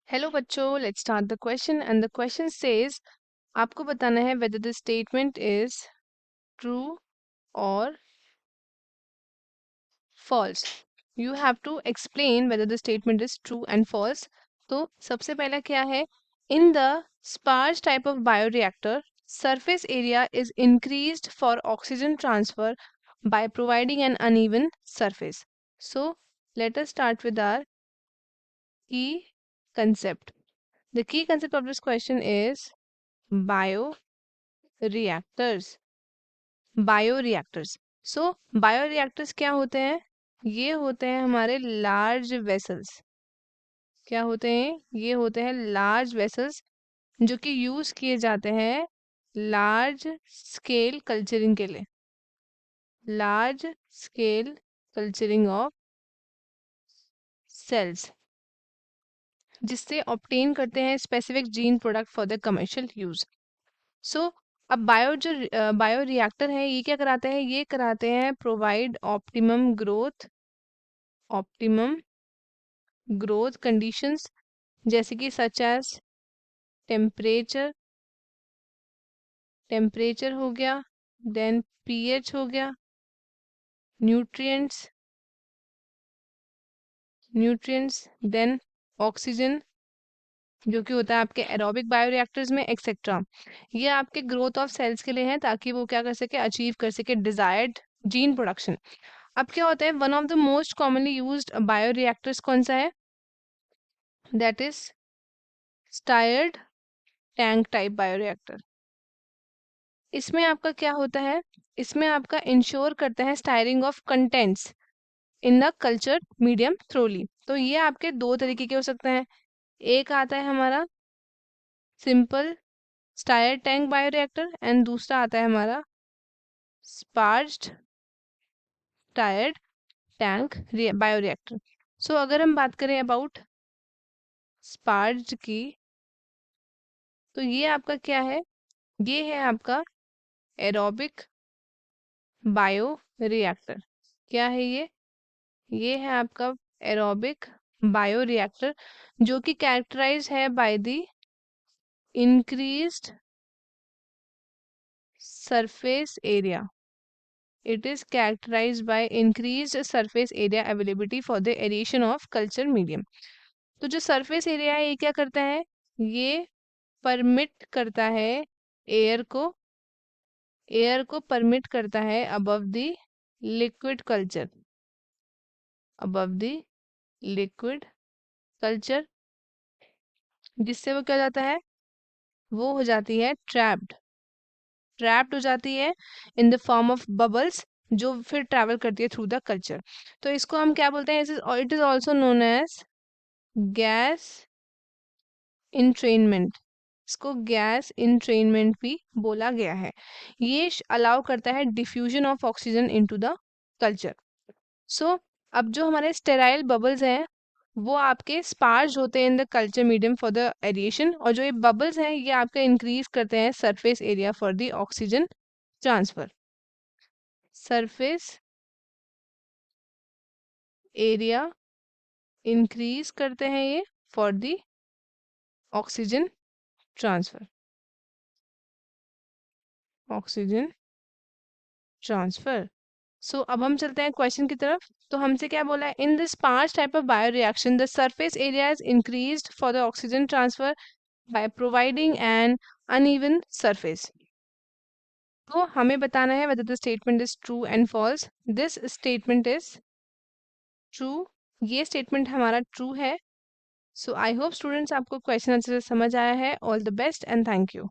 Hello बच्चों, let's start the question and the question says आपको बताना है whether the statement is true और false. You have to explain whether the statement is true and false. तो सबसे पहला क्या है, in the sparge type of bioreactor surface area is increased for oxygen transfer by providing an uneven surface. So let us start with our key concept. The key concept of this question is bioreactors. Bioreactors. So bioreactors क्या होते हैं? ये होते हैं हमारे large vessels. क्या होते हैं? ये होते हैं लार्ज वेसल्स जो कि यूज किए जाते हैं लार्ज स्केल कल्चरिंग के लिए। Large scale culturing of cells, जिससे ऑब्टेन करते हैं specific gene product for the commercial use. So अब बायो रिएक्टर है, ये क्या कराते हैं? ये कराते हैं प्रोवाइड ऑप्टिमम ग्रोथ कंडीशंस, जैसे कि सच एज टेम्परेचर टेम्परेचर हो गया, देन पीएच हो गया, न्यूट्रिएंट्स न्यूट्रिएंट्स देन ऑक्सीजन जो कि होता है आपके एरोबिक बायोरिएक्टर्स में, एक्सेट्रा। ये आपके ग्रोथ ऑफ सेल्स के लिए है, ताकि वो क्या कर सके, अचीव कर सके डिजायर्ड जीन प्रोडक्शन। अब क्या होता है, one of the most commonly used bioreactors कौन सा है? That is stirred tank type bioreactor. इसमें आपका क्या होता है, इसमें आपका इंश्योर करते हैं steering of contents in the culture medium thoroughly. तो ये आपके दो तरीके के हो सकते हैं। एक आता है हमारा simple stair tank bioreactor and दूसरा आता है हमारा स्पार्ज्ड टायर्ड टैंक बायोरिएक्टर। सो अगर हम बात करें अबाउट स्पार्ज्ड की, तो ये आपका क्या है? ये है आपका एरोबिक बायो रिएक्टर। क्या है ये? ये है आपका एरोबिक बायो रिएक्टर, जो कि कैरेक्टराइज है by the increased surface area. It is characterized by increased surface area availability for the aeration of culture medium. तो जो सरफेस एरिया है, ये क्या करता है? ये परमिट करता है एयर को परमिट करता है above the liquid culture, above the liquid culture, जिससे वो क्या हो जाता है, वो हो जाती है ट्रैप्ड हो जाती है in the form of bubbles, जो फिर ट्रैवल करती है थ्रू द कल्चर। तो इसको हम क्या बोलते हैं? It is also known as gas entrainment. इसको गैस इंट्रेनमेंट भी बोला गया है। ये अलाउ करता है diffusion of oxygen into the culture. So अब जो हमारे स्टेराइल बबल्स हैं, वो आपके स्पार्ज होते हैं in the culture medium for the aeration, और जो ये बबल्स हैं, ये आपका इंक्रीज करते हैं surface area for the oxygen transfer. Surface area increase करते हैं ये for the oxygen transfer. Oxygen transfer. So अब हम चलते हैं क्वेश्चन की तरफ। तो हमसे क्या बोला है, इन दिस पांच type of bio reaction the surface area is increased for the oxygen transfer by providing N uneven surface. तो हमें बताना है whether the statement is true and false. This statement is true. ये statement हमारा true है। सो I hope students आपको question अच्छे से समझ आया है। All the best and thank you.